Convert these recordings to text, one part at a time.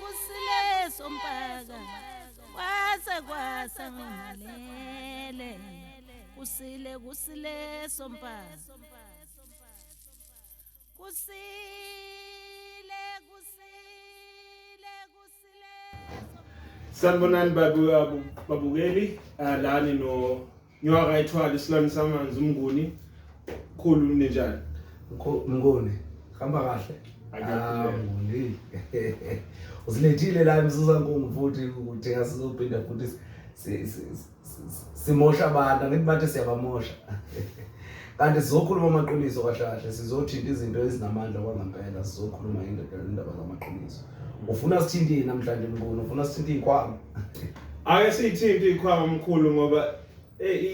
kusile sompaka kwasa ngalele kusile sompaka Sanibonani babukeli lani no nyoka ithwala isilwane samanzi umnguni khulu ninjani Mnguni hamba kahle Mnguni uzilethile la emzuza nkongo futhi ukuthi asizophinda futhi simosha abantu ngithi manje siyabamosha kanti sizokhuluma amaqiniso kahle sizothinta izinto ezinamandla kwangempela sizokhuluma indaba zamaqiniso ufuna sithinte namhlanje Mnguni ufuna sithinte izikhwama ake sithinte izikhwama mkhulu ngoba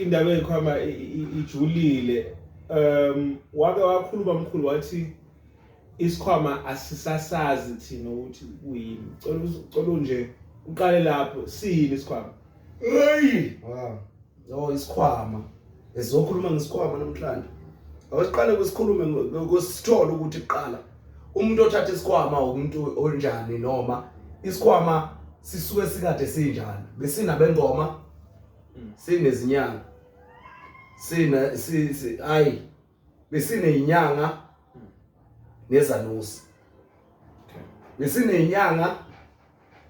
indaba ezikhwama ijulile wake wakhuluma mkhulu wathi isikhwama asisasazi thina ukuthi kuyini cela nje uqale lapho siyini isikhwama isikhwama esizokhuluma ngesikhwama namhlanje awusiqale kusikhulume ngosithola ukuthi iqala umuntu othatha isikhwama umuntu onjani noma isikhwama sisuke sikade sinjani besinabengoma sinezinyanga besinezinyanga nezanusi besinezinyanga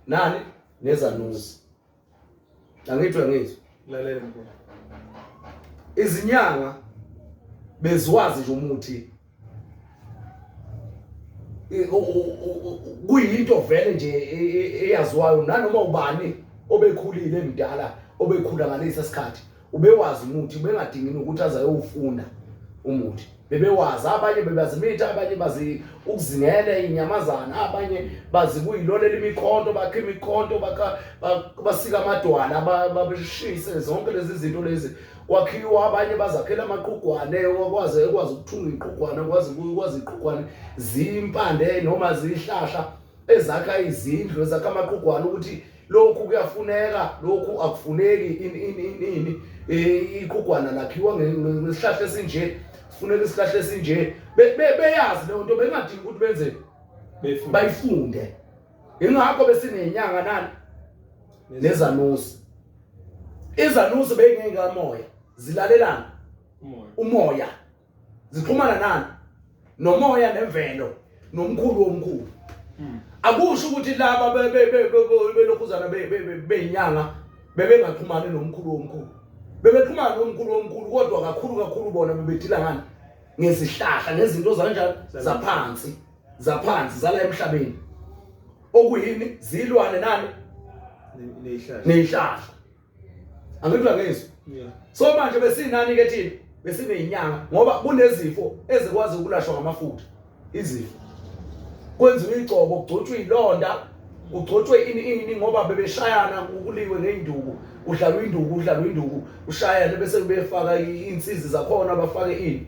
nani nezanusi angithi lalela mkhulu izinyanga bezwazi nje umuthi kuyinto vele nje eyaziwayo nanoma ubani obekhulile emdala obekhula ngalesi sikhathi ubewazi umuthi bengadingini ukuthi azayofunda umuthi bebewazi abanye bebazimitha abanye bazi ukuzingela inyamazana abanye bazi kuyilolela imikhonto bakhe imikhonto basika amadwala babeshise zonke lezi zinto lezi kwakhiwa abanye bazakhela amaqhugwane ekwazi ukuthunga iqhugwane ukwazi iqhugwane zimpande noma zihlahla ezakha izindlu ezakha amaqhugwane ukuthi lokhu kuyafuneka lokhu akufuneki ini iqhugwana lakhiwa ngesihlahla esinje kufuneka isihlahla esinje beyazi leyo nto bengadingi ukuthi benze bayifunde ingakho besinezinyanga nani nezanusi izanusi beyingeke kamoya zilalelana umoya zixhumana nani nomoya nemvelo nomkhulu womkhulu akusho ukuthi laba belokhuzana beyinyanga bebengaxhumani nomkhulu womkhulu bebexhumana nomkhulu womkhulu kodwa kakhulu bona bebethila ngani ngezihlahla nezinto zanjani zaphansi zala emhlabeni okuyini zilwane nani nezihlahla angithiwa ngezwe so manje besinani ke thina besinezinyanga ngoba kunezifo ezikwazi ukulashwa ngamafutha izifo kwenziwe igcobo kugcotshwe izilonda kugcotshwe ini ngoba bebeshayana ukuliwe ngeinduku udlalwa induku ushayana bese befaka insizi zakhona bafake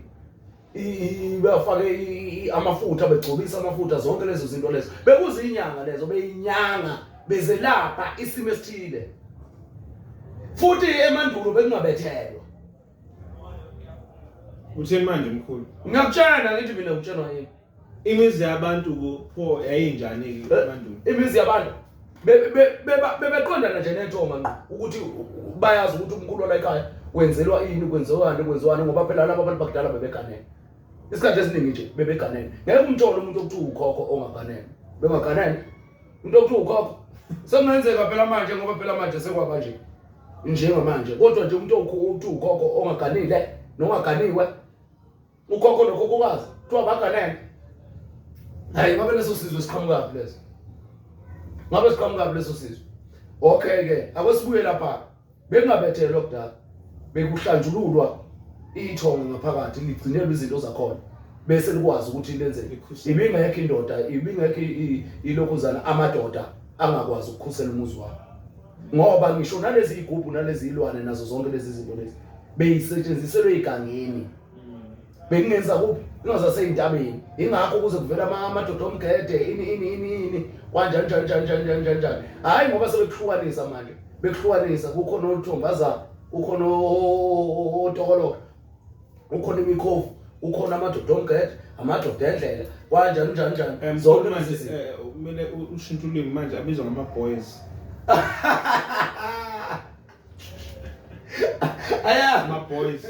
bafake amafutha begcobisa amafutha zonke lezo zinto lezo bekuzinyanga lezo beyinyanga bezelapha isimo esithile futhi emandulo bekungabethelwa utheni manje mkhulu ngiyakutshela ngithi mina ngikutshelwa yini imizi yabantu kupho yayinjani ke emandulo imizi yabantu bebeqondana nje nentonga ngqo ukuthi bayazi ukuthi umkhulu la ekhaya wenzelwa ini kwenziwani ngoba phela laba abantu bakudala bebeganene isikhathi esiningi nje bebeganene ngeke umtshole umuntu okuthiwa ukhokho ongaganene bengaganene umuntu okuthiwa ukhokho sekungenzeka phela manje ngoba phela manje sekwaba nje njengamanje kodwa nje umuntu okuthiwa ukhokho ongaganile nongaganiwe ukhokho nokhokhokazi kuthiwa baganene hayi ngabe leso sizwe siqhamuka leso ngabe siqhamuka leso sizwe okay ke akwesibuye lapha bekungabethelwa kudala bekuhlanjululwa ithonga ngaphakathi ligcinelwe izinto zakhona bese likwazi ukuthi lenzeke ibingekho indoda ibingekho ilokhuzana amadoda angakwazi ukukhusela umuzi wabo ngoba ngisho nalezi igubhu nalezi ilwane nazo zonke lezi zinto lezi beyisetshenziselwe igangeni bekungenza kuphi ingazase intabeni ingakho kuze kuvela amadoda omgede ini kanjani hayi ngoba sebekuhlukanisa manje bekuhlukanisa kukhona olithombaza ukhona otokolo ukhona imikhofu ukhona amadoda omgede amadoda endlela kanjani njani zonke manje kumele ushintshe ulimi manje abizwa ngama boys. Aya ama boys.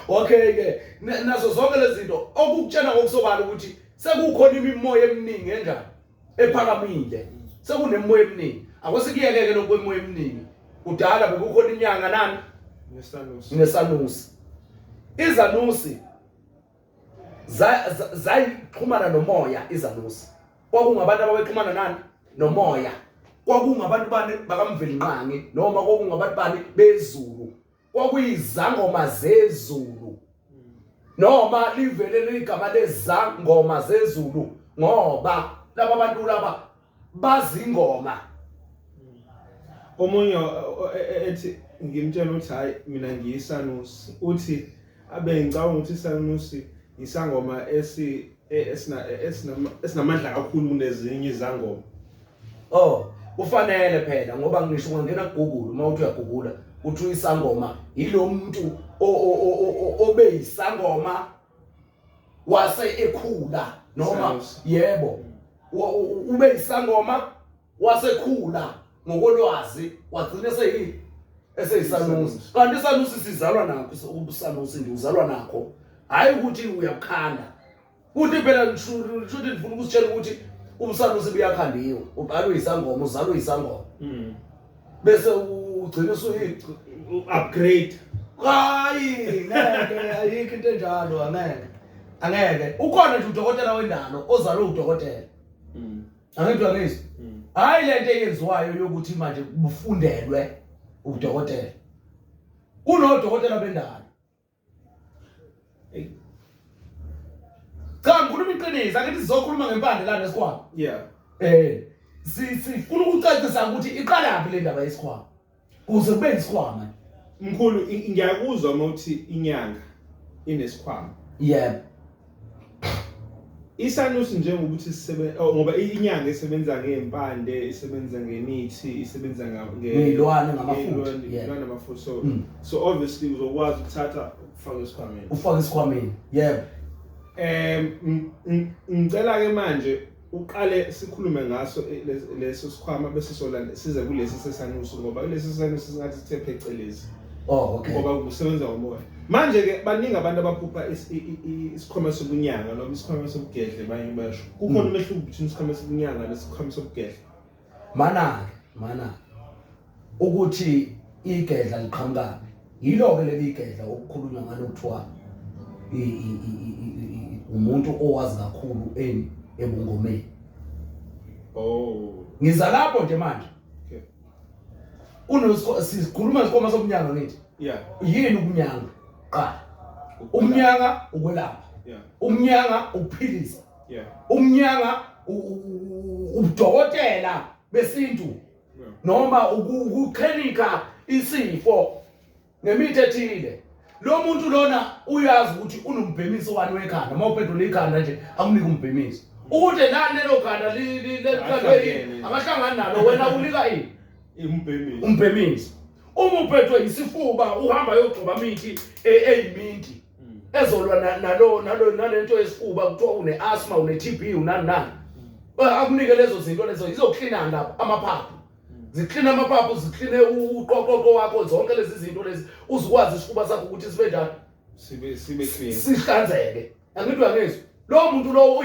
Okay ke nazo zonke lezi zinto okukutshela ngokusobala ukuthi sekukhona imimoya eminingi enjani ephakamile sekunemoya eminingi akusikiyeke lokwemoya eminingi kudala bekukhona inyanga nani nesanusi izanusi zayixhumana nomoya izanusi kwakungabantu ababexhumana nani nomoya kwakungabantu bani bakamvelinqangi noma kwakungabantu bani bezulu kwakuyizangoma zezulu noma livele ligama lezangoma zezulu ngoba laba bantu laba bazingoma. Omunye ethi ngimtshela ukuthi hayi mina ngiyisanusi uthi abe ngicabanga ukuthi isanusi isangoma esinamandla kakhulu kunezinye izangoma. Oh kufanele phela ngoba ngisho ungena kuGoogle uma uthi uyagugula uthi isangoma yilo muntu obe isangoma wase ekhula noma yebo ube isangoma wasekhula ngokolwazi wagcina eseyisanusi kanti isanusi sizalwa nakho ubusanusi nje uzalwa nakho hayi ukuthi uyakhanda kuthi phela ngisho ndifuna ukusitshela ukuthi ubusanusi buyakhandiwa ubhalwe isangoma uzalwe isangoma bese ugcina upgrade hayi ngeke ayikho into enjalo angeke ukhona nje udokotela wendalo ozalwe udokotela angithiwa ngizwe hayi lento eyenziwayo yokuthi manje kufundelwe udokotela kunodokotela bendalo cha ngikhuluma iqiniso akithi sizokhuluma ngempande lana esikhwama sifuna ukucacisa ukuthi iqalaphi le ndaba yesikhwama kuze kube isikhwama mkhulu ngiyakuzwa uma uthi inyanga inesikhwama yebo isanusi njengokuthi ngoba inyanga isebenza ngempande isebenza ngemithi isebenza ngezilwane ngamafutha so obviously uzokwazi ukuthatha ufake esikhwameni yebo ngicela ke manje uqale sikhulume ngaso leso sikhwama bese size kulesi sesanusi ngoba kulesi sesanusi singathi sithe phecelezi okay ngoba kusebenza ngomoya manje ke baningi abantu abaphupha isikhwama sobunyanga noma isikhwama sobugedle banye basho kukhona umehluko phakathi isikhwama sobunyanga nesikhwama sobugedle mana ukuthi igedla liqhamuka yilo ke leli igedla okukhulunywa ngalo kuthiwa umuntu owazi kakhulu ebungomeni ngiza lapho nje manje sikhuluma isikhwama sobunyanga ngithi yini ubunyanga qala umnyanga ukwelapha umnyanga ukuphilisa umnyanga ubudokotela besintu noma ukuklinika isifo ngemithi ethile lo muntu lona uyazi ukuthi unombhemiso wani wekhanda mawuphendula ikhanda nje akunika umbhemiso ukuthi lelo khanda angahlangana nalo wena unika ini umbhemiso uma uphethwe isifuba uhamba yogcoba imithi eyiminti ezolwa nalento yesifuba kuthiwa une asthma une TB unani akunike lezo zinto lezo izoklina lapha amaphaphu ziklina amaphaphu zikline uqoqoqo wakho zonke lezi zinto lezi uzikwazi isifuba sakho ukuthi sibe njani sibe clean sihlanzeke angithiwa ngizwe lo muntu lo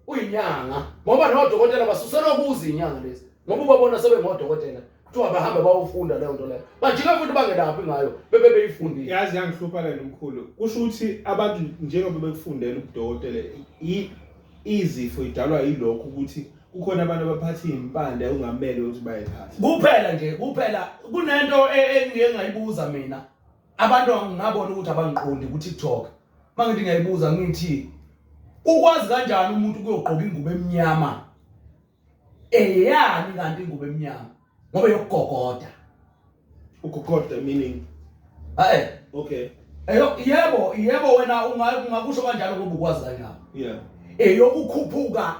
uyinyanga ngoba nodokotela basuselwa kuzo inyanga lezi ngoba ubabona sebengodokotela kuthiwa bahamba bawufunda leyo nto leyo bajika futhi bangelaphi ngayo bebeyifundile yazi yangihlupha le nomkhulu kusho ukuthi abantu njengoba bekufundela ubudokotela izifo idalwa yilokho ukuthi kukhona abantu abaphatha impande ungamele ukuthi bayiphathe kuphela kunento engike ngayibuza mina abantu ngabona ukuthi abangiqondi ku TikTok mangithi ngayibuza ngithi ukwazi kanjani umuntu kuyogqoka ingubo emnyama yani kanti ingubo emnyama ngoba yokugogoda ugogoda meaning okay yebo wena ungakusho kanjalo ngoba ukwazi kanjalo eyokukhuphuka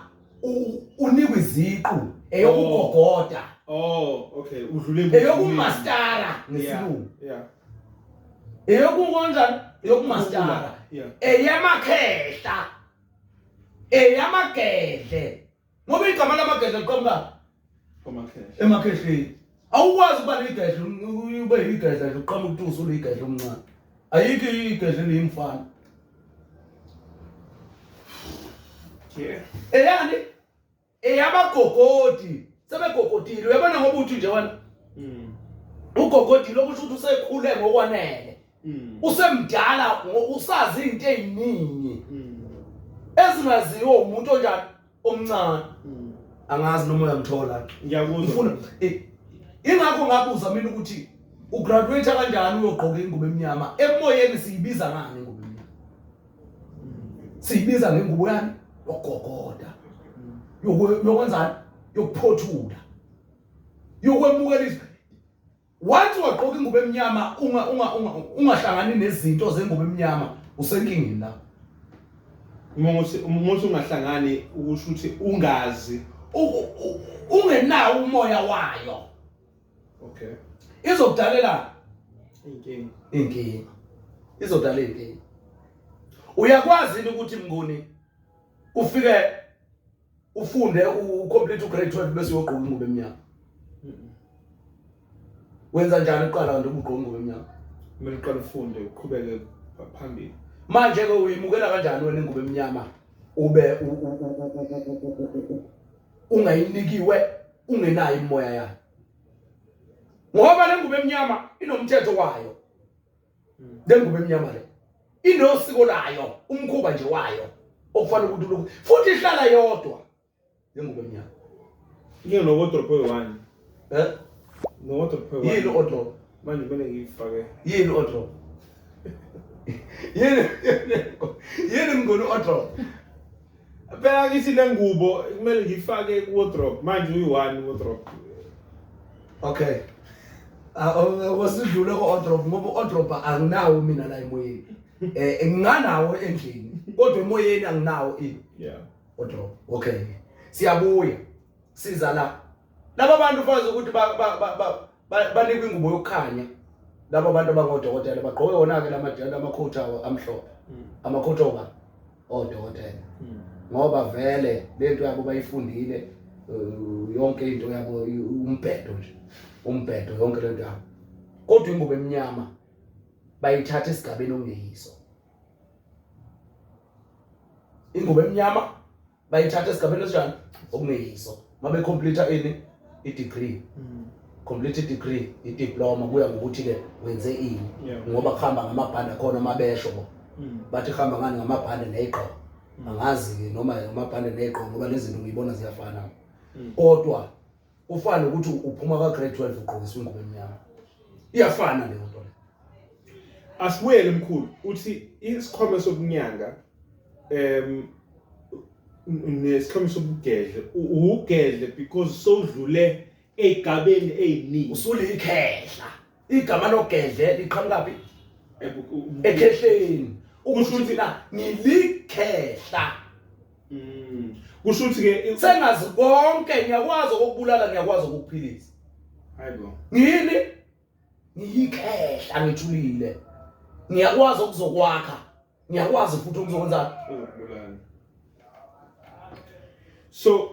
unikwe iziqu eyokugogoda okay udlule eyokumastara ngesilungu eyokukonjani eyokumastara eyamakhehla eyamagedle ngoba igama lamagedle liqhamuka emakhehleni awukwazi ukuba ligedle ube igedle liqhamuka uTusu ligedle omncane ayikho igedle liyimfana eyani eyabagogodi sebegogodile uyabona ngoba uthi nje wena ugogodile okusho ukuthi usekhule ngokwanele usemdala usazi izinto eziningi ezingaziwa umuntu onjani omncane angazi noma uyamthola ngiyakuzwa ingakho ngabuza mina ukuthi ugraduate kanjani uyogqoka ingubo emnyama emoyeni siyibiza ngani ingubo emnyama siyibiza ngengubo yani yogogoda yokwenzani yokuphothula yokwemukela wathi wagqoka ingubo emnyama ungahlangani nezinto zengubo emnyama usenkingeni la umuntu ungahlangani ukusho ukuthi ungazi ungenawo umoya wayo okay izokudalela inkinga izokudalela inkinga uyakwazi ukuthi mnguni ufike ufunde ucomplete ugrade 12 bese uyogqoka ingubo emnyama wenza njani uqala kanti ubugqoka ingubo emnyama kumele uqale ufunde uqhubeke phambili manje ke uyimukela kanjani wena ingubo emnyama ube ungayinikiwe ungenayo imoya yayo ngoba le ngubo emnyama inomthetho wayo le ngubo emnyama le inosiko layo umkhuba nje wayo okufanele ukuthi futhi ihlala yodwa le ngubo emnyama ngeke nowardrobe oyi-1 nowardrobe oyi-1 yini wardrobe manje kumele ngiyifake yini wardrobe yini ngolo wardrobe phela ngithi le ngubo kumele ngifake ku-wardrobe manje uyi-1 wardrobe okay wasidlule ko-wardrobe ngoba u-wardrobe anginawo mina la emoyeni nginganawo endlini kodwa emoyeni anginawo wardrobe okay siyabuya siza la laba bantu fazi ukuthi banikwe ingubo yokukhanya laba bantu abangodokotela bagqoke wona-ke lamacoat awo amhlophe amacoat oba odokotela ngoba vele lento yabo bayifundile yonke into yabo umbhedo nje umbhedo yonke lento yabo kodwa ingubo emnyama bayithatha esigabeni ongeyiso ingubo emnyama bayithatha esigabeni esinjani okungeyiso mabe complete ini i-degree complete i-degree i-diploma kuya ngokuthi ke wenze ini ngoba kuhamba ngamabhande khona mabesho bathi khamba ngani ngamabhande neqo angazi noma amabhande neqo ngoba lezi zinto ngiyibona ziyafana kodwa ufana ukuthi uphuma ka grade 12 ugqokisa ingubo emnyama iyafana le nto le asibuyele mkhulu uthi isikhwama sobunyanga nesikhwama sobugedle ugedle because sodlule egabeni eziningi usulikhehla igama logedle liqhamukapi ekhehleni ukusho ukuthi na ngilikhehla kusho ukuthi ke sengazi konke ngiyakwazi ukubulala ngiyakwazi ukukuphilisa hayibo ngini ngiyikhehla ngithulile ngiyakwazi ukuzokwakha ngiyakwazi futhi ukuzokwenza ukubulala so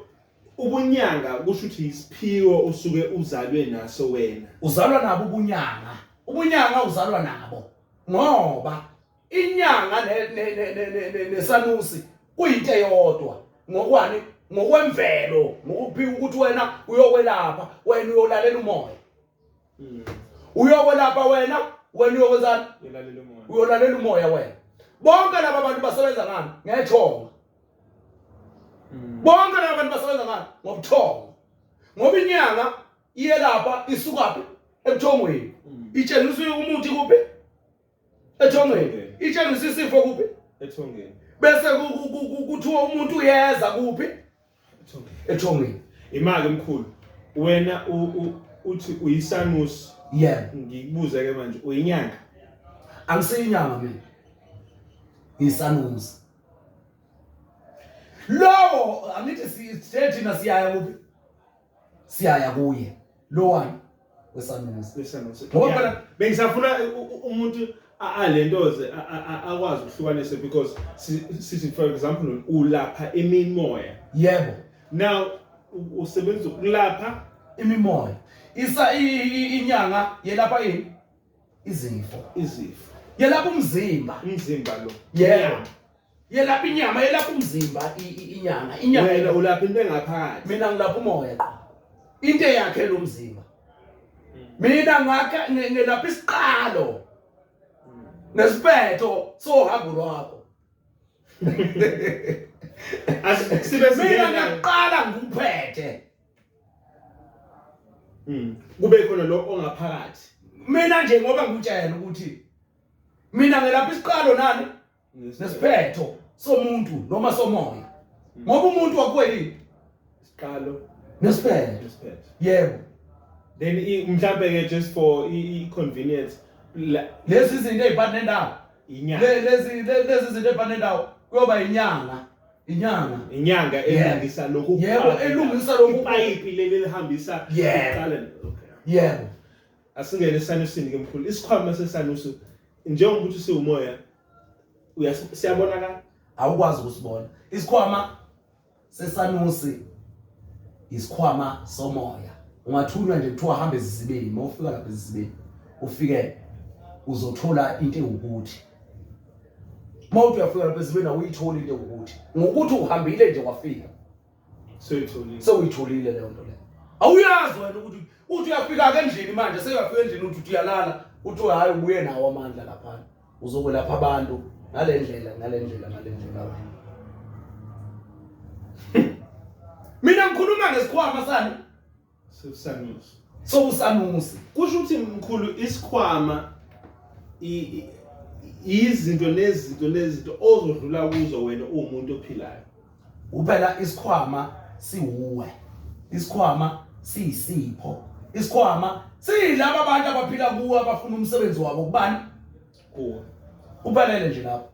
ubunyanga kusho ukuthi isiphiwo usuke uzalwe naso wena uzalwa nabo ubunyanga uzalwa nabo ngoba inyanga nesanusi kuyinto eyodwa ngokwani ngokwemvelo ngokuphika ukuthi wena uyokwelapha wena uyolalela umoya uyokwelapha wena uyokwenzani uyolalela umoya wena bonke laba bantu basebenza ngani ngethonga bonke laba bantu basebenza ngani ngobuthongo ngoba inyanga iyelapha isukaphi ebuthongweni itshengisa umuthi kuphi ethongweni itshengisa isifo kuphi ethongeni bese kuthiwa umuntu uyeza kuphi ethongweni imali emkhulu wena uthi uyisanusi ngikubuza ke manje uyinyanga angisiyinyanga mina ngisanusi lowo angithi sithina siyaya kuphi siyaya kuye lo wani wesanusi ngoba phela bengisafuna umuntu alentoze akwazi ukuhlukanisa because sithi for example ulapha imimoya. Yebo. Now usebenzisa ukulapha imimoya. Inyanga yelapha yini? Izifo. Yelapha umzimba lo. Yebo. Yelapha inyama, yelapha umzimba inyanga. Wena ulapha into engaphakathi. Mina ngilapha umoya qha. Into yakhe lo mzimba. Mina ngilapha isiqalo. Nesiphetho sohambo lwakho. Mina ngiyaqala ngikuphethe. Kube khona lo ongaphakathi. Mina nje ngoba ngikutshela ukuthi mina ngelapha isiqalo nani nesiphetho somuntu noma somoya. Ngoba umuntu wakweli isiqalo nesiphetho. Yebo. Then mhlambe ke just for convenience lezi izinto ezifana nendawo. Lezi izinto ezifana nendawo kuyoba inyanga elungisa lokhu. Yebo, elungisa lokhu ipipe leli lihambisa iqalo. Yebo. Asingene esanusini ke mkhulu. Isikhwama sesanusu njengokuthi siwumoya siyabonakala awukwazi ukusibona. Isikhwama sesanusi isikhwama somoya. Ungathunywa nje kuthiwa hamba ezizibeni, mawufika lapha ezizibeni ufike uzothola into ukuthi mawuthi uyafika lapha ezizibeni awuyitholi into ukuthi ngokuthi uhambile nje kwafika sewuyitholile leyo nto leyo. Awuyazi wena ukuthi uthi uyafika ke endlini manje seyafika endlini uthi uyalala uthi hayi ubuye nawo amandla lapha uzokwelapha abantu ngale ndlela wena. Mina ngikhuluma ngesikhwama sani sosanusi. Kusho ukuthi mkhulu isikhwama izinto nezinto ozodlula kuzo wena umuntu ophilayo. Uphela isikhwama siwuwe. Isikhwama siyisipho. Isikhwama silabo abantu abaphila kuwe abafuna umsebenzi wabo kubani? Kuwe. Uphelele nje lapho.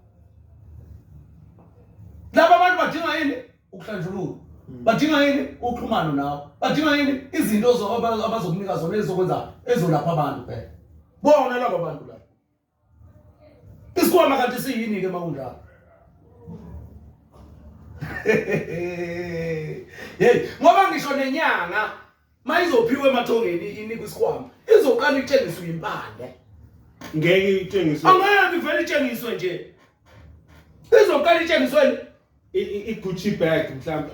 Laba abantu badinga yini? Ukuhlanjulula. Badinga yini? Uxhumano nawo. Badinga yini? Izinto abazokunika zona ezokwenza ezolapha abantu phela. Bona laba bantu la. Isikhwama kanti siyini ke makunjalo? Hey, ngoba ngisho nenyanga mayizophiwe emathongeni inikwe isikhwama. Izoqala itshengiswe impande. Ngeke itshengiswe. Angeke ivele itshengiswe nje. Izoqala itshengiswe i-Gucci bag mhlawumbe.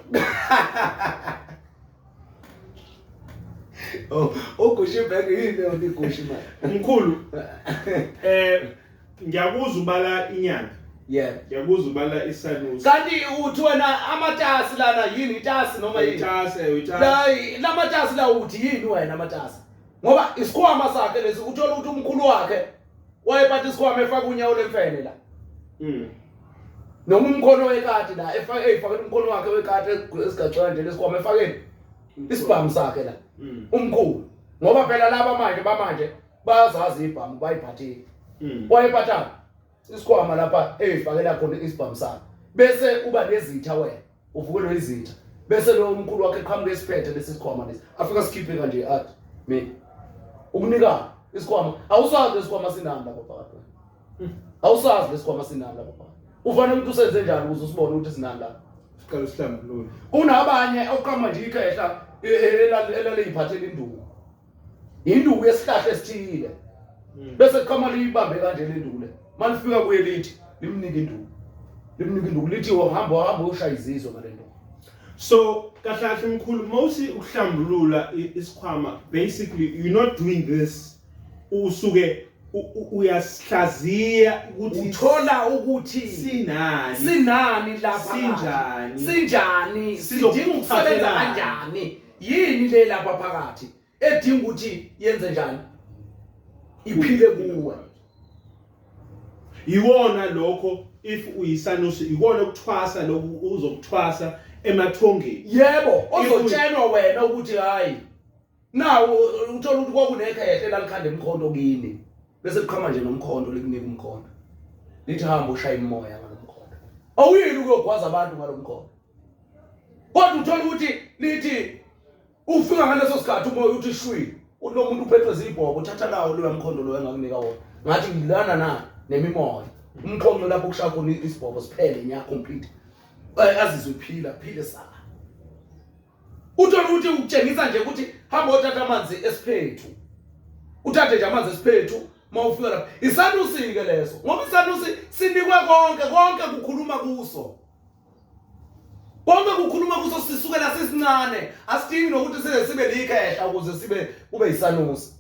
Gucci bag yini yona iGucci man. Mkhulu. Ngiyakuzwa ubala inyanga. Yeah. Ngiyakuzwa ubala isanusi. Kanti uthi wena amatasi lana yini itasi noma yini? Itasi. La matasi la uthi yini wena amatasi? Ngoba isikhwama sakhe lesi uthola ukuthi umkhulu wakhe wayephatha isikhwama efaka unyawo lemfene la. Noma umkhono wekati la efake umkhono wakhe wekati esigacana nje lesikhwama efakeni isibhamu sakhe la. Umkhulu. Ngoba phela laba manje bayazazi ibhamu bayiphathile. Wayephatha isikhwama lapha efakela khona isibhamu sakhe. Bese uba nezitha wena. Uvukelwe izitha. Bese lo umkhulu wakhe eqhamuka esiphethe lesi sikhwama lesi. Afika skiphe kanje athi mina ukunika isikhwama awusazi lesikhwama sinanda phakathi. Awusazi lesikhwama sinanda phakathi. Ufanele ukuthi usenze njani ukuze usibone ukuthi sinanda. Siqala sihlambulule. Kunabanye oqhama nje ikhehla elaleyiphathela induku. Induku yesihlahla esithile. Bese kuqhama liyibambe kanje le nduku le. Malifika kuye lithi limnika induku lithi uhamba ushaya izizwe ngale nto. So kahle mkhulu mawusi ukuhlambulula isikhwama basically you're not doing this usuke uyasihlaziya ukuthi uthola ukuthi sinani lapha sinjani sidinga ukusebenza kanjani yini le lapha phakathi edinga ukuthi yenze njani iphile kuwe. Iwona lokho if uyisanusi iwona ukuthwasa lokhu uzokuthwasa emathongeni. Yebo ozotshelwa wena ukuthi hayi nawo uthola ukuthi kwakunekhehla lalikhanda emkhonto kini bese kuqhama nje nomkhonto likunika umkhonto lithi hamba ushaya imoya ngalomkhonto awuyini ukuyogwaza abantu ngalomkhonto kodwa uthola ukuthi lithi ufika ngaleso sikhathi umoya uthi shwi uthi lo muntu uphethwe zibhoko uthatha lawo lo yamkhonto lo engakunika wona ngathi ngilana na Nemimoya umqonqo lapho kushaya khona isibhobo siphele nya complete azizwe phile sala uthola ukuthi ukutshengisa nje ukuthi hamba uthatha amanzi esiphethu uthathe nje amanzi esiphethu mawufika lapha isanusi ke leso ngoba isanusi sinikwe konke kukhuluma kuso konke kukhuluma kuso sisukela sisincane asidingi nokuthi sibe likhehla ukuze kube isanusi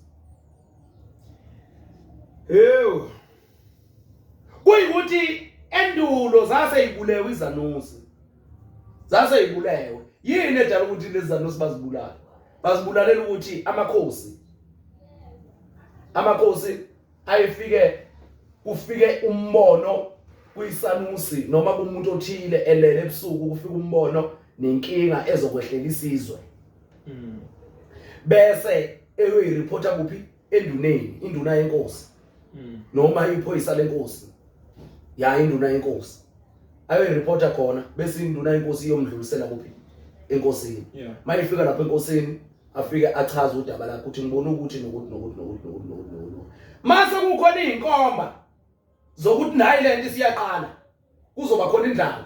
kuyikuthi endulo zaseyibulewe izanusi zaseyibulewe yini edala ukuthi lezi zanusi bazibulalela ukuthi amakhosi kufike umbono kuyisanusi noma kumuntu othile elele ebusuku kufika umbono nenkinga ezokwehlela isizwe bese eyoyireporta kuphi enduneni induna yenkosi noma iphoyisa lenkosi induna yenkosi ayoyireporta khona bese induna yenkosi iyomdlulisela kuphi enkosini mayifika lapha enkosini afike achaza udaba lakhe ukuthi ngibona ukuthi nokuthi mase kukhona izinkomba zokuthi nayi lento siyaqala kuzoba khona indlala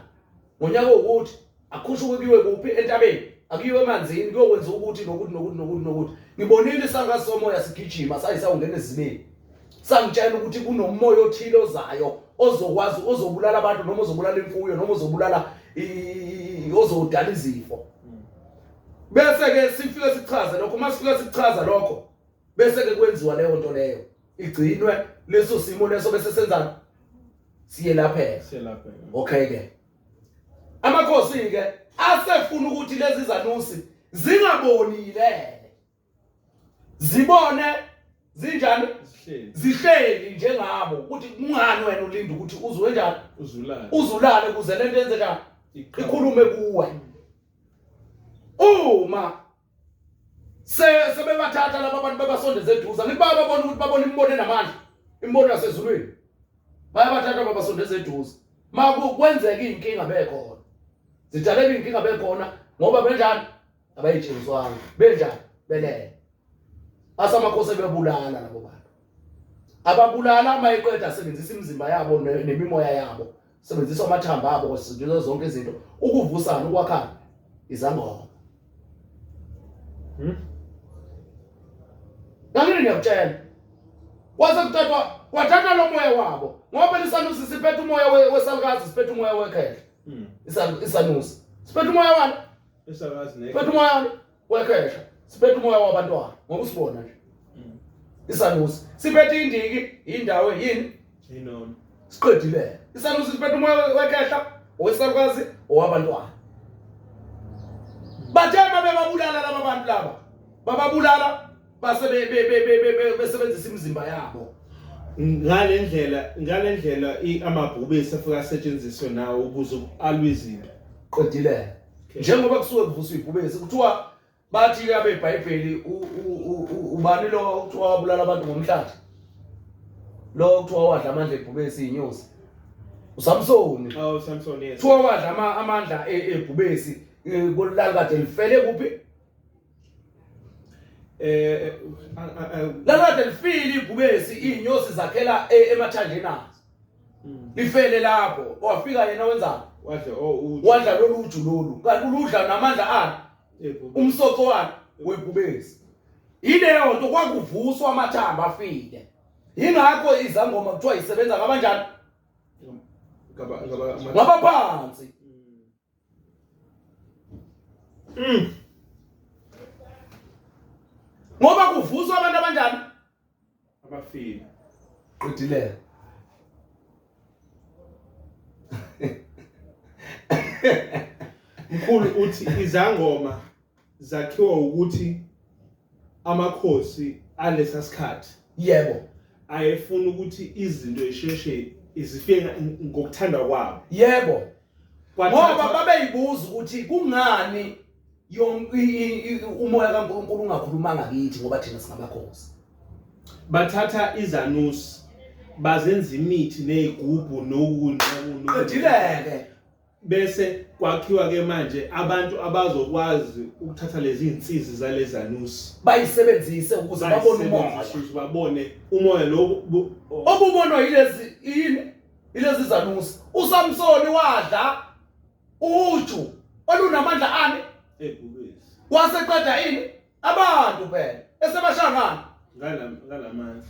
ngonyaka ukuthi akhushuke kuyiwe kuphi entabeni akuyiwe emanzini kuyokwenza ukuthi nokuthi ngibonile isanga somoya sigijima sayisawungena ezibeni sangitshela ukuthi kunomoya othile ozayo ozokwazi ozobulala abantu noma ozobulala imfuyo noma ozobulala ozodala izifo bese ke sifike sichaze lokho masifike sichaza lokho bese ke kwenziwa leyo nto leyo igcinwe leso simo leso bese senzani siyelapheka okay ke amakhosi ke asefuna ukuthi lezi zanusi zingabonile zibone zinjani zihleli njengabo ukuthi kungani wena ulinda ukuthi uzwe njani uzulale kuze lento yenze njani ikhulume kuwe uma sebebathatha laba abantu bebasondeze eduze ngibaba babona ukuthi babona imbono enamandla imbono yasezulwini bayabathatha babasondeze eduze makwenzeka inkinga bekhona zidalela inkinga bekhona ngoba benjani abayitshengiswanga benjani belele asamakhosi bebulala labo bantu ababulala mayiqeda sebenzisa imizimba yabo nemimoya yabo sebenzisa amathamba abo kwasizwe zonke izinto ukuvusana ukwakhana izangoma Ngakini ngiyakutshela kwathatha lo moya wabo ngoba isanusi siphethe umoya wesalukazi siphethe umoya wekhehla isanusi siphethe umoya wani isalukazi siphethe umoya wekhehla siphethe umoya wabantwana ngoba usibona nje isanusi siphethe indiki indawo yini inono siqedile isanusi siphethe umoya wekhehla owesalukazi owabantwana bathema bebabulala laba bantu laba bababulala base besebenzisa imizimba yabo ngalendlela amabhubesi afika asetshenziswe nawo ukuze alwe izinto qedile njengoba kusuke kuvuswa ibhubesi kuthiwa bathi ke abeBhayibheli ubani lo kuthiwa wabulala abantu ngomhlathi lo kuthiwa wadla amandla ebhubesi inyosi uSamsoni Samson yes kuthiwa wadla amandla ebhubesi kulala kade lifele kuphi lalade lifile ibhubesi inyosi zakhela emathanjeni azo lifele lapho wafika yena wenzani wadla loluju lolu kanti uludla namandla akhe umsoco wakhe webhubesi ileyo nto kwakuvuswa amathamba afike ingakho izangoma kuthiwa isebenza ngabanjani ngabaphansi ngoba kuvuswa abantu abanjani abafile qedile mkhulu uthi izangoma zakhiwa ukuthi amakhosi alesa sikhathi yebo ayefuna ukuthi izinto esheshe izifika ngokuthanda kwabo yebo ngoba babeyibuza ukuthi kungani umoya kaNkulunkulu ungakhulumanga kithi ngoba thina singamakhosi bathatha izanusi bazenza imithi nezigubhu nokunye qedileke bese kwakhiwa ke manje abantu abazokwazi ukuthatha lezi insizi zalezanusi bayisebenzise ukuze babone umoya. Babone umoya lo obubonwa ilezi zanusi. uSamsoni wadla uju olunamandla ani ebhubesi waseqeda ini abantu phela esebashangana ngalamandla.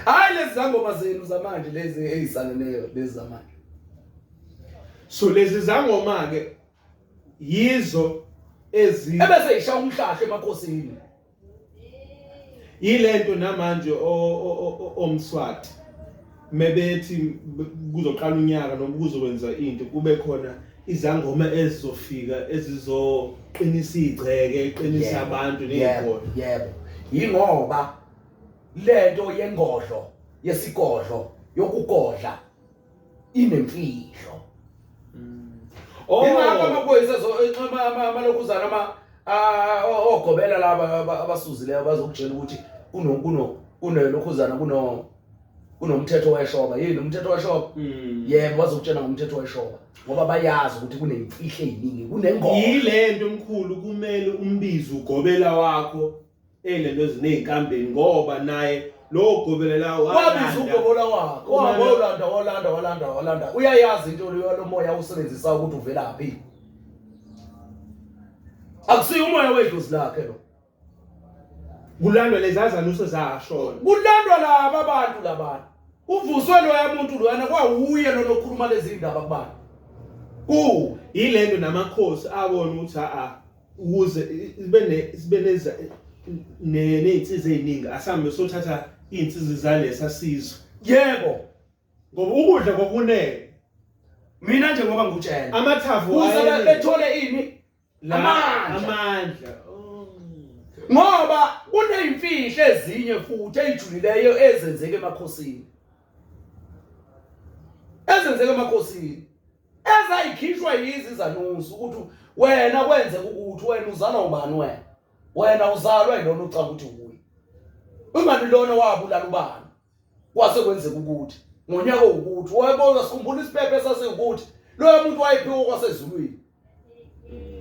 hayi lezi zangoma zenu zamanje lezi ezisaneneyo lezi zamanje. So lezi zangoma ke yizo ebese yishaya umhlahla emakhosini. yilento namanje omswati mebethi kuzoqala unyaka noma kuzokwenza into kube khona izangoma ezizofika ezizoqinisa igceke eqinisa abantu nezikolo. Yebo. Yingoba lento yengodlo yesigodlo yokugodla inemfihlo. Ingakho amaphoyisa amalokuzana ogobela laba abasuzileyo bazokutshela ukuthi kunelokhuzana kunomthetho weshoba. Yini umthetho weshoba? Yebo bazokutshela ngomthetho weshoba ngoba bayazi ukuthi kunemfihlo eziningi kunengoma. Yilento omkhulu kumele umbize ugobela wakho elento ezinezinkambeni ngoba naye lo gobela wabiza ugobola wakho walanda uyayazi into lo moya usebenzisa ukuthi uvelaphi. Akusiyo umoya wedlozi lakhe lo. kulandwa lezazanuso zashona. Kulandwa laba abantu labantu. Uvuswe loya muntu loyana kwawuye lo lokhuluma lezi indaba kubantu. Yilento namakhosi abona ukuthi ukuze sibe nezinsiza eziningi asambe sothatha insiza zalesa sizwe. Yebo. Ngoba ukudla kokunene. Mina nje ngoba ngikutshela. Amathafu kuze bethole ini? Amandla. Ngoba kunezimfihlo ezinye futhi ezijulileyo ezenzeke emakhosini. Ezayikhishwa yizi zanusi ukuthi wena kwenze ukuthi wena uzalwa ubani wena uzalwa yilona ucanga ukuthi ubuye. Ungani lona wabulala ubani. Kwase kwenzeka ukuthi ngonyaka ukuthi wayebona sikhumbula isiphephe sasekuthi lo muntu wayephiwa kwasezulwini.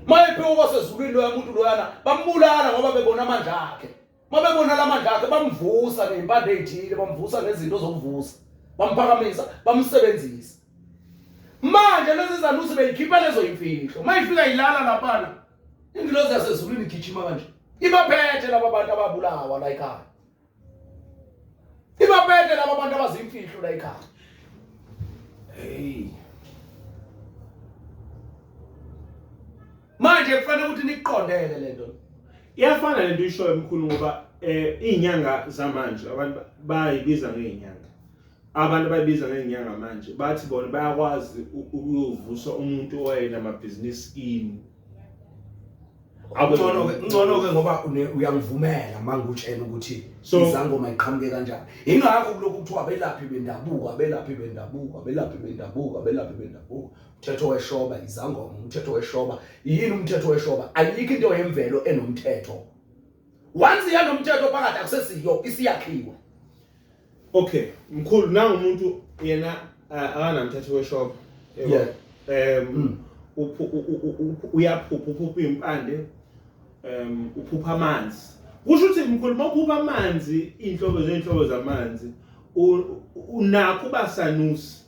Mayephiwa kwasezulwini lo muntu loyana bambulala ngoba bebona amandla akhe. Mabebona lamandla akhe bamvusa ngempande ezithile bamvusa ngezinto zokuvusa. Bamphakamisa bamsebenzisa. Manje lezi zanusi beyikhipha lezo imfihlo. Mayifika ilala lapana. Ingilozi yasezulwini igijima kanje. Ibaphethe laba bantu ababulawa la ekhaya. Ibaphethe laba bantu abazimfihlo la ekhaya. Manje kufanele ukuthi niqondele lento. Iyafana lento ishoyo emkhulu ngoba izinyanga zamanje abantu bayibiza ngeinyanga. Abantu bayibiza ngeinyanga manje bathi bona bayakwazi ukuyovusa umuntu oyena amabhizinisi scheme. Ngcono ke ngoba uyangivumela mangutshela ukuthi izangoma iqhamuke kanjani. Ingakho kuloko kuthiwa abelaphi bendabuko. Umthetho weshoba izangoma, umthetho weshoba. Yini umthetho weshoba? Ayikho into yemvelo enomthetho. Once yanomthetho phakathi akusesiyo isiyakhiwa. Okay, mkhulu nangumuntu yena akanamthetho weshoba. Yeah. Uyaphupha impande uphupha amanzi. Kusho ukuthi mkhulu mawuphupha amanzi inhlobo zamanzi unakho basanusi.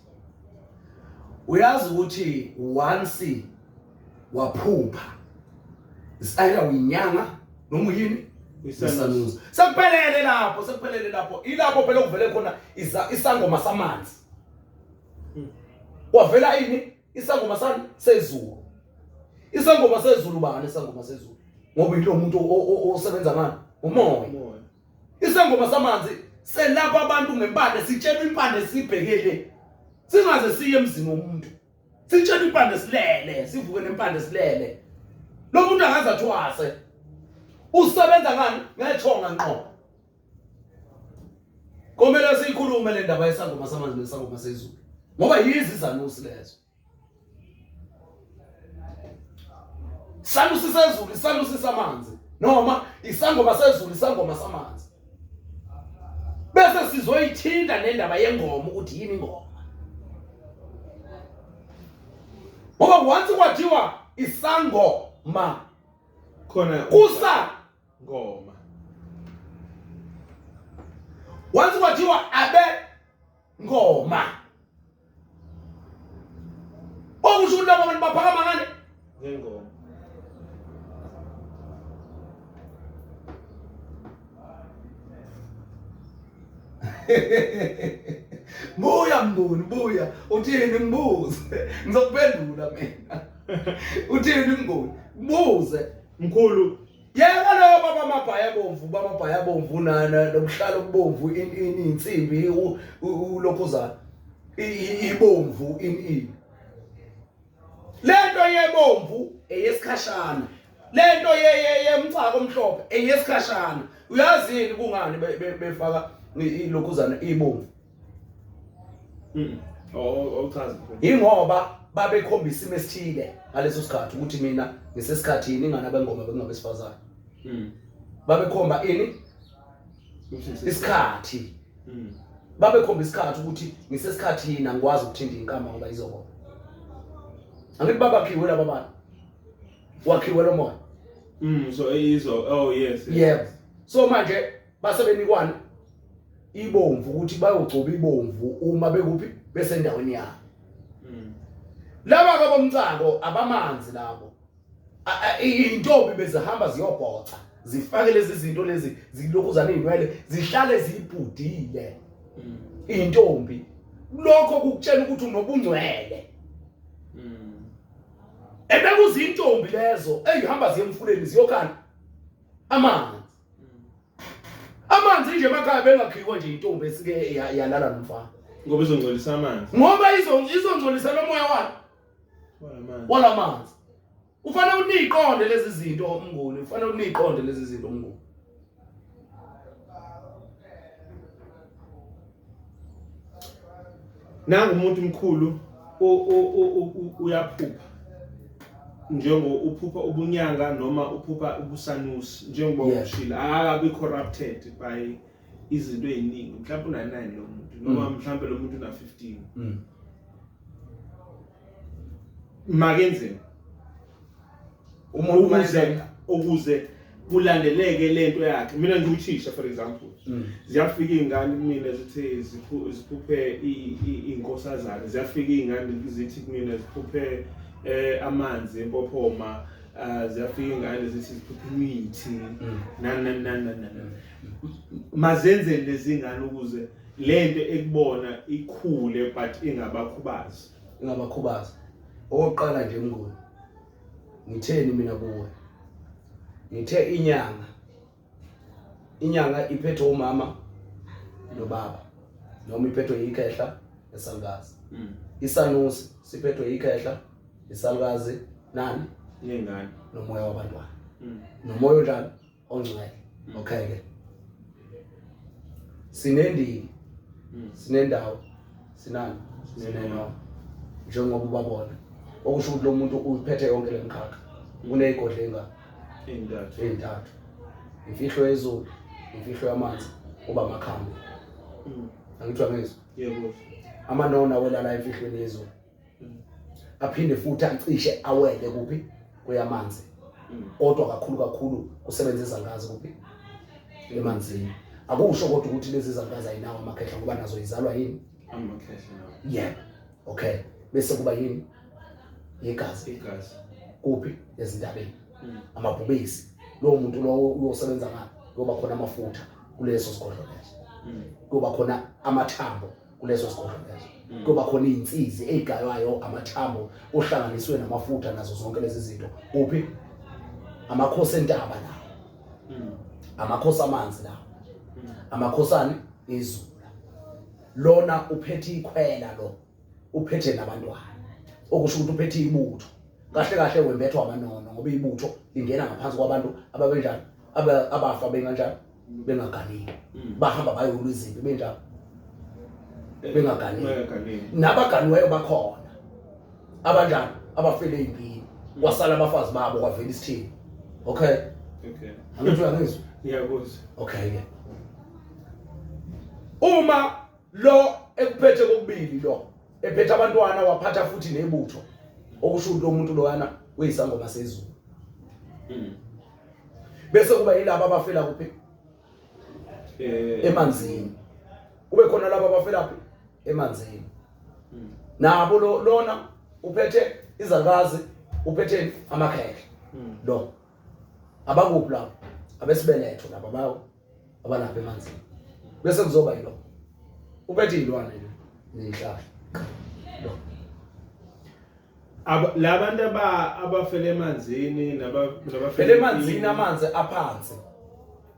Uyazi ukuthi once waphupha isayila uyinyanga noma yini isanusi. Sekuphelele lapho. Ilapho phela kuvele khona isangoma samanzi. Kwavela ini? Isangoma sezulu. Isangoma sezulu bani isangoma sezulu? Ngoba yilo umuntu osebenza ngani? Umoya. Isangoma samanzi selapha abantu ngempande sitshela impande sibhekele. Singaze siye emzini womuntu. Sitshela impande silele, sivuke nempande silele. Lo muntu angaza thwase. Usebenza ngani? Ngethonga ngqo. Komele siyikhulume le ndaba yesangoma samanzi nesangoma sezulu. Ngoba yizi izanusi lezo. Sanusi sezulu, sanusi samanzi. Noma isangoma sezulu, isangoma samanzi. bese sizoyithinta nendaba yengoma ukuthi yini ingoma. Ngoba once kwathiwa isangoma khona kusa ngoma. once kwathiwa abe ngoma. Okusho ukuthi labo bantu baphakama ngane Ngengoma. Buya mboni buya uthini ngibuze ngizokuphendula mina. Uthini mboni buze Mkhulu yebo lo baba amabhaya bomvu nana nomhlalo obomvu insimbi ulokhuzana ibomvu ini. Lento yebomvu eyesikhashana. Lento yemcako omhlophe eyesikhashana. Uyazini kungani befaka ilokhuzana ibomvu? Awuchazi. Ingoba babekhombisa imesithile ngaleso sikhathi ukuthi mina ngisesikhathini ingane abengoma bengabesifazane. Babekhomba ini? Isikhathi. Babekhomba isikhathi ukuthi ngisesikhathini angikwazi ukuthinta inkama ngoba izokho. Angithi babakhiwe laba bantu. Wakhiwe lo moya. So izo yes. Yebo. So manje basebenikwana ibomvu ukuthi bayogcoba ibomvu uma bekuphi besendaweni yabo. Laba kabomcako abamanzi labo. Intombi bezihamba ziyobhoxa zifake lezi zinto lezi zilokhuzana izinwele zihlale zibhudile. Intombi lokho kukutshela ukuthi unobungcwele. Ebekuzintombi lezo ezihamba ziye emfuleni ziyokhana amanzi. Amanzi nje emakhaya bengakhiwa nje intombi esike yalala nomfana. Ngoba izongcolisa amanzi. Ngoba izongcolisa lo moya wala manzi. Ufanele uniqonde lezi zinto umnguni, ufanele uniqonde lezi zinto umnguni. Nangu umuntu mkhulu uyaphupha. Njengo uphupha ubunyanga noma uphupha ubusanusi njengoba ushila akabe corrupted by izinto eziningi. Mhlawumbe una 9 lo muntu noma mhlawumbe lo muntu una 15. Makenze umuntu ukuze kulandeleke lento yakhe. Mina ngiyuthisha for example. Ziyafika izingane kumina zithi ziphuphe inkosazana. Ziyafika izingane zithi kumina ziphuphe amanzi empophoma. Ziyafika izingane zithi ziphuphe imithi. Mazenze lezi zingane ukuze lento ekubona ikhule but ingabakhubazi. Oqala nje mnguni. Ngitheni mina kuwe? Ngithe inyanga iphethwe umama nobaba noma iphethwe ikhehla esalukazi. Isanusi siphethwe ikhehla isalukazi nani? Nengane nomoya wabantwana. Nomoya njalo ongcwele. Okay ke. Sinendini. Sinendawo. Sinani? Sinendawo. Njengoba ubabona. Okusho ukuthi lo muntu uphethe yonke lemkhakha. Kunezigodla engaka? Ezintathu. Imfihlo yezulu, imfihlo yamanzi, uba amakhambi. Angithiwa ngizwe? Yebo. Amanona welala imfihlweni yezulu. Aphinde futhi acishe awele kuphi? Kuyamanzi. Kodwa kakhulu kusebenza izangazi kuphi? Emanzini. Akusho kodwa ukuthi lezi izangazi ayinawo amakhehla ngoba nazo izalwa yini? Amakhehla nawo. Yeah. Okay. Bese kuba yini? Igazi. Kuphi? Ezintabeni. Amabhubesi. Lo muntu lo uyosebenza ngani? Kuba khona amafutha kuleso sigodlo leso. Kuba khona amathambo kuleso sigodlo leso. Kuba khona izinsizi ezigaywayo amathambo ohlanganiswe namafutha nazo zonke lezi zinto. Kuphi? Amakhosi entaba lawo. Amakhosi amanzi lawo. Amakhosana izulu. Lona uphethe ikhwela lo. Uphethe nabantwana. Okusho ukuthi uphethe ibutho. Kahle wembethwa amanono ngoba ibutho lingena ngaphansi kwabantu ababenjani abafa benganjani bengaganile. Bahamba bayolwa izimpi benjani bengaganile. Nabaganiweyo bakhona. Abanjani abafele empini. Kwasala abafazi babo kwavela isithini. Okay. Angithiwa ngizwe? Ngiyakuzwa. Okay ke. Uma lo ekuphethe kokubili lo ephethe abantwana waphatha futhi nebutho okusho ukuthi lo muntu loyana uyisangoma sezulu. Bese kuba yilabo abafela kuphi emanzini. Kube khona labo abafela kuphi emanzini. Nabo lona uphethe izakazi uphethe amakhekhe. Lo abakuphi lapho abesibeletho labo bawo abalapha emanzini. Bese kuzoba yilo uphethe izilwane nezihlahla. Lo labantu abafele emanzini nabafele emanzini amanzi aphansi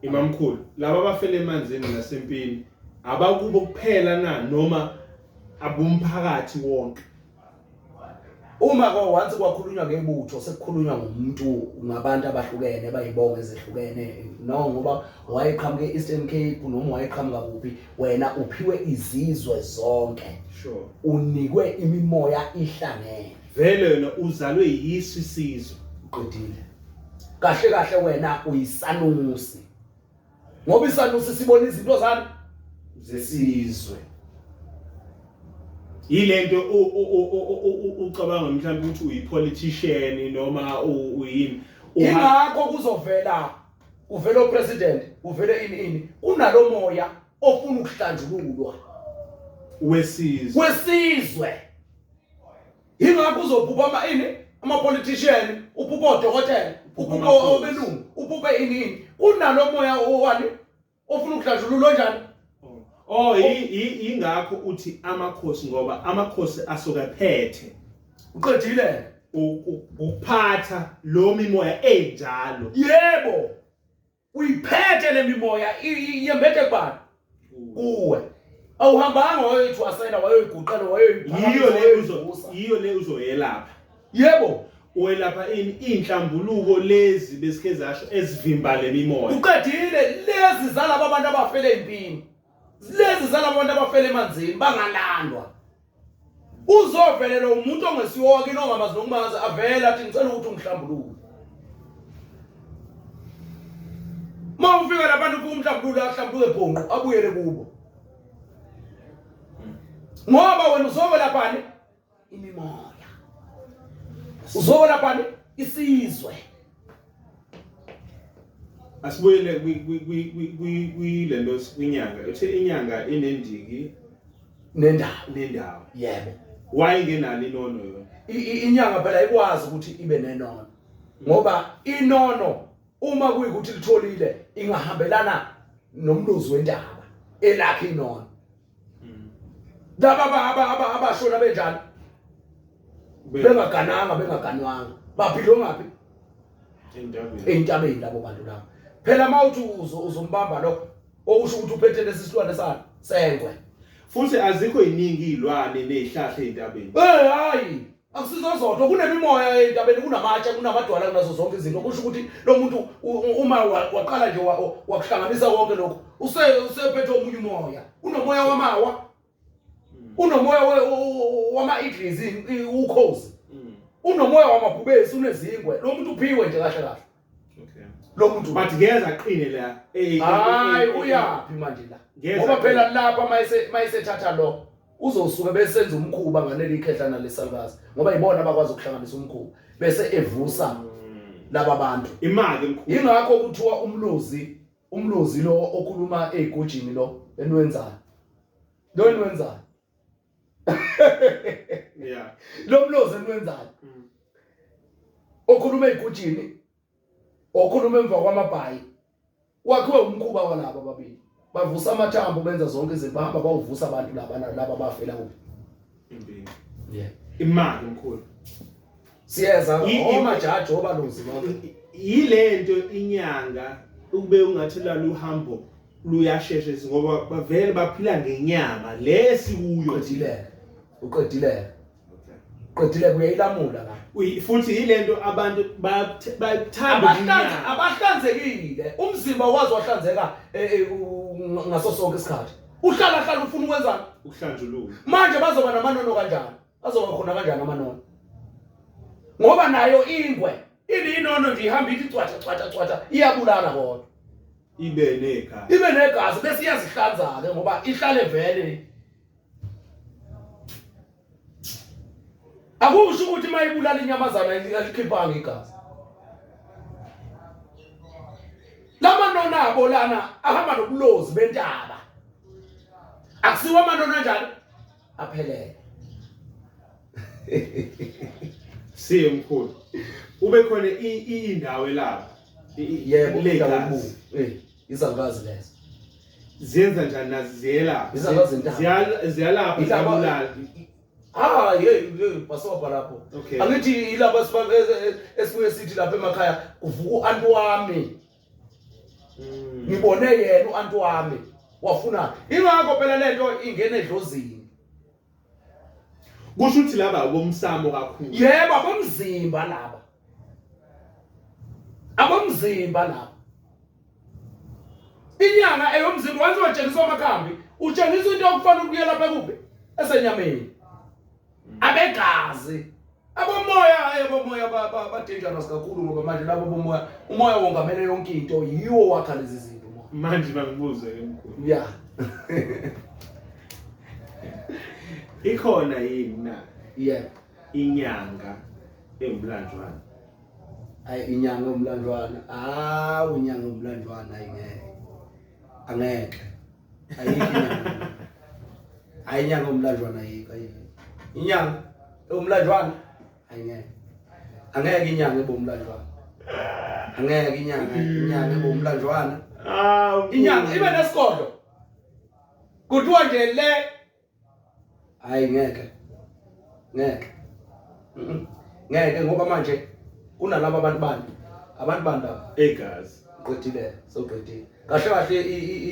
imamkhulu laba abafele emanzini nasempini abakubo kuphela na noma abumphakathi wonke. Uma once kwakhulunywa ngebutho sekukhulunywa ngomuntu ngabantu abahlukene bayibonga ezehlukene no ngoba wayeqhamuke eEastern Cape noma wayeqhamuka kuphi wena uphiwe izizwe zonke. Sure. Unikwe imimoya ihlangene. Vele wena uzalwe yiso isizwe. Uqedile. Kahle kahle wena uyisanusi. Ngoba isanusi sibona izinto zani zesizwe. Yilento ucabanga mhlawumbe ukuthi uyipolitician noma uyini. Ingakho kuzovela uvela upresident uvele ini unalo moya ofuna ukuhlanjululwa wesizwe. Ingakho uzobhubha ama-politician ubhubha odokotela ubhubha obelungu ubhubha ini unalo moya owani ofuna ukuhlanjululwa njani. Ingakho uthi amakhosi ngoba amakhosi asuka phethe uqedile ukuphatha lo mimoya enjalo. Yebo uyiphethe le mimoya iyembethe kubani kuwe awuhambanga wayoyithwasela wayoyiguqela yiyo le uzoyelapha. Yebo welapha inhlambuluko lezi besikhe zasho ezivimba le mimoya. Uqedile lezi zalabo abantu abafele empini. Lezi zalabo abantu abafele emanzini bangalandwa. Uzovelela umuntu ongesiwoke nongamazi nokumazi avela athi ngicela ukuthi ungihlambulule. Mawufika labantu kumhlambulule ahlambuluke ebhonqo abuyele kubo. Ngoba wena uzovela phani imimoya. Uzovela phani isizwe. Asibuyele kwilento kwinyanga. Uthe inyanga inendiki nendawo. Yebo. Wayingenalo inono yona. Inyanga phela ikwazi ukuthi ibe nenono. Ngoba inono uma kuyikuthi litholile ingahambelana nomluzi wendaba elakhe inono. Laba abashona benjani? Bengaganwanga. Baphilo ngaphi? Entabeni labo bantu labo. Phela mawuthi uzombamba lo okusho ukuthi uphethe lesisilwane sana sengwe. Futhi azikho iningi izilwane nezihlahla entabeni. Hayi, akusizo zodwa kunemimoya entabeni kunamatshe kunamadwala kunazo zonke izinto kusho ukuthi lo muntu uma waqala nje wakuhlanganisa konke lokho usephethe omunye umoya. Unomoya wamawa. Unomoya wama-idlizi ukhozi. Unomoya wamabhubesi unezingwe. Lo muntu uphiwe nje kahle kahle. Okay. Lo muntu but ngeza aqine la. Hayi uyapi manje la. Ngoba phela lapha mayisethatha lo uzosuka besenza umkhuba ngaleli ikhehlana lesalikazi ngoba ibona abakwazi ukuhlanganisa umkhuba bese evusa laba bantu imali emkhulu. Ingakho kuthiwa umlozi lo okhuluma egojini lo enwenzayo. Lo enwenzayo. Yeah. Lo mlozi enwenzayo. Okhuluma egojini okhuluma emva kwamabhayi wakhiwe umkhuba walabo ababili. Bavusa amathambo benza zonke izinto bahamba bawuvusa abantu laba bafela kuphi impini. Yeah. Imali emkhulu. Siyeza omajaji obalozi bonke. Yilento inyanga ube ungathela luhambo luyasheshe ngoba bavele baphila ngenyama lesikuyo. Uqedile kuyilamula la. Futhi yilento abantu bathanda inyama. Abahlanzekile. Umzimba wazi wahlanzeka ngaso sonke isikhathi. Uhlala ufuna ukwenzani? Ukuhlanjulula. Manje bazoba namanono kanjani? Bazoba khona kanjani amanono? Ngoba nayo ingwe inono nje ihamba ithi cwatha iyabulala kodwa. ibe negazi. Ibe negazi bese iyazihlanza ke ngoba ihlale vele. Akusho ukuthi mayibulala inyamazana ikhiphanga igazi. Lama nona abo lana ahamba nobulozi bentaba. Akusiwa amanona njalo aphelele. Siye mkhulu. Ube khona indawo lapha. Yebo legazi. Izangazi lezo. Ziyenza njani nazi ziyela? Ziyalapha ziyabulala. Basoba lapho. Okay. Angithi ilapha esibuye sithi lapha emakhaya kuvuka uantu wami. Ngibone yena uantu wami. Wafuna. Ingakho phela lento ingene edlozini. Kusho ukuthi laba bomsamo kakhulu. Yebo abomzimba laba. Abomzimba laba. Inyanga eyomzimba wanzi watshengiswa amakhambi, utshengiswa into okufanele ukuyela lapha kuphi? Esenyameni. Abegazi. Abomoya ba dangerous kakhulu ngoba manje labo bomoya, umoya wongamele yonke into yiwo wakha lezi zinto umoya. Manje bangibuze ke mkhulu. Yeah. Ikhona yini na? Yeah. Inyanga emlandlwana. Inyanga umlandlwana. Unyanga umlandlwana ayingeke. Angeke. Ayikho inyanga. Ayinyanga umlandlwana ayikho. Inyanga umlandlwana ayingeke. Angeke inyanga ebomlandlwana. Angeke inyanga ebomlandlwana. Inyanga ibe nesigodlo. Kuthiwa nje le ngeke. Ngeke ngoba manje kunalabo abantu banda egazi. Qedile soqedile. Kahle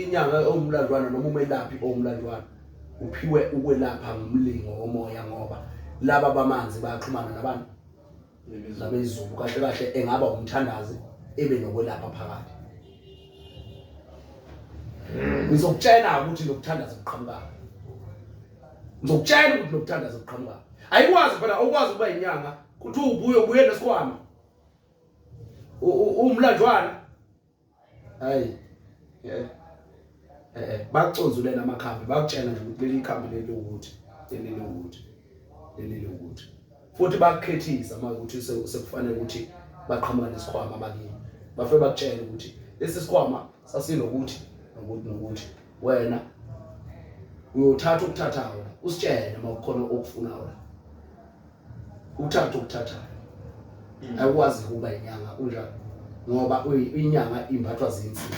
inyanga omlandlwana noma umelaphi omlandlwana uphiwe ukwelapha ngumlingo womoya ngoba laba bamanzi bayaxhumana nabantu labezulu kahle engaba umthandazi ebe nokwelapha phakathi. Ngizokutshela ukuthi lokuthandaza kuqhamuka. Ngizokutshela ukuthi lokuthandaza kuqhamuka. Ayikwazi phela ukwazi ukuba inyanga kuthi ubuye nesikhwama. Umlandlwana. Hayi. Bakuconzulela amakhambi bakutshela nje ukuthi leli khambi leli ukuthi. Futhi bakukhethisa manje ukuthi sekufanele ukuthi baqhamuka nesikhwama bakini. Bafike bakutshela ukuthi lesi sikhwama sasinokuthi nokuthi wena uyothatha ukuthathayo usitshele uma kukhona okufunayo. Ukuthatha. Ayikwazi ukuba inyanga unjani ngoba inyanga imbathwa zinsi.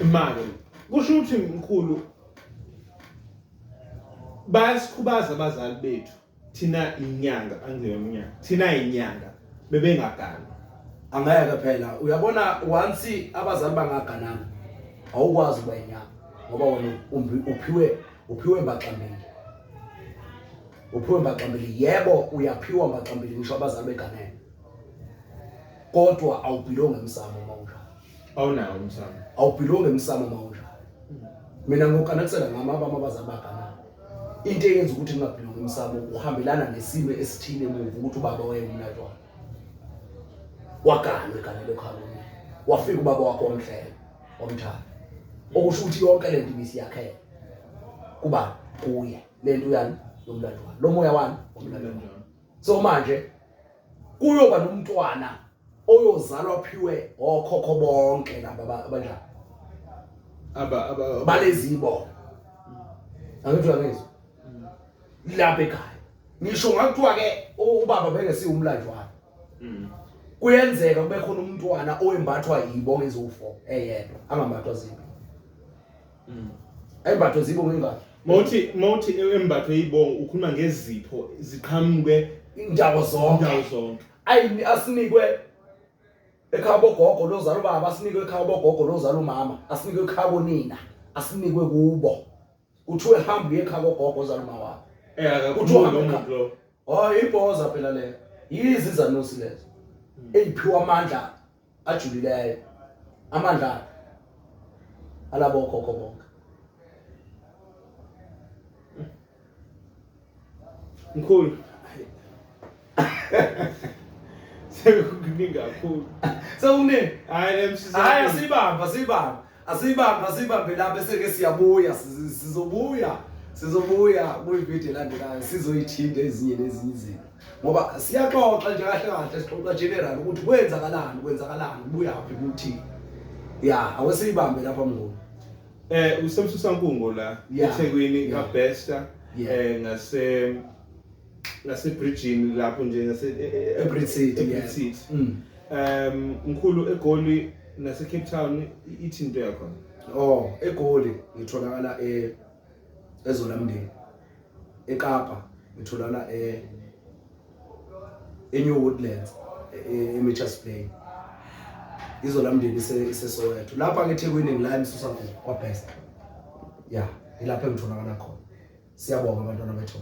Imali. Kusho ukuthi mkhulu basikhubaza abazali bethu. Thina inyanga angiyona. Thina inyanga bebengagana. Angeke phela uyabona once abazali bangagananga awukwazi ukuba inyanga ngoba wena uphiwe mbaxambili. Uphiwe mbaxambili yebo uyaphiwa mbaxambili ngisho abazali beganene. Kodwa awubhilonge emsamo mawunjalo. Awunawo umsamo. Awubhilonge emsamo mawunjalo. Mina ngokukanakisela ngama abazali bagana. Into eyenza ukuthi ngingabhilonge emsamo uhambelana nesimo esithile emuva ukuthi ubaba wayemlandlwana. Waganwe kanele ekhaya. Wafika ubaba wakho omhlelo omthanda. Okusho ukuthi yonke lento ibisi yakhe kuba kuye lento yani yomlandlwana. Lo moya wami omlandlwana. So manje kuyoba nomntwana oyozalwa phiwe okhokho bonke laba abanjani balezibo. Angithi uyangizwa lapha ekhaya ngisho ngakuthiwa ke ubaba bengesiyo umlandlwana. Kuyenzeka kube khona umntwana oyembathwa yibo ngezofo eyedwa angambathwa zibo. Ayimbathwe zibo ngengaki Mawuthi embathwe yibongo ukhuluma ngezipho ziqhamuke indawo zonke. Asinikwe ekhaya bogogo lozalo baba, asinikwe ekhaya bogogo lozalo mama, asinikwe ekhaya bonina, asinikwe kubo. Kuthiwe hamba ekhaya bogogo lozalo mama. Kuthiwa umuntu lo. Ibhoza phela le. Yiziza nosi lezo. Eyiphiwa amandla ajulileyo. Amandla alabo gogo bonke. Mkhulu. Sekukuningi kakhulu. Sewune. Hayi MC. Hayi asibambe lapha eseke siyabuya sizobuya kuyivideo elandelayo sizoyithinta ezinye nezinye izinto ngoba siyaxoxa nje kahle sixoxa general ukuthi kwenzakalani ubuyaphi ukuthi ya awesibambe lapha mngoni usemsusankungo la eThekwini kaBesta ngase bridging lapho nje ngase eBridge City mkhulu eGoli nase Cape Town ithinto yakho eGoli ngitholakala eZolamndeni eKapa ngitholakala eNew Woodlands eMitchells Plain iZolamndeni iseSoweto lapha ngeThekwini ngila emsusankungo kwaBesta ilapha engitholakala khona siyabonga abantwana bethu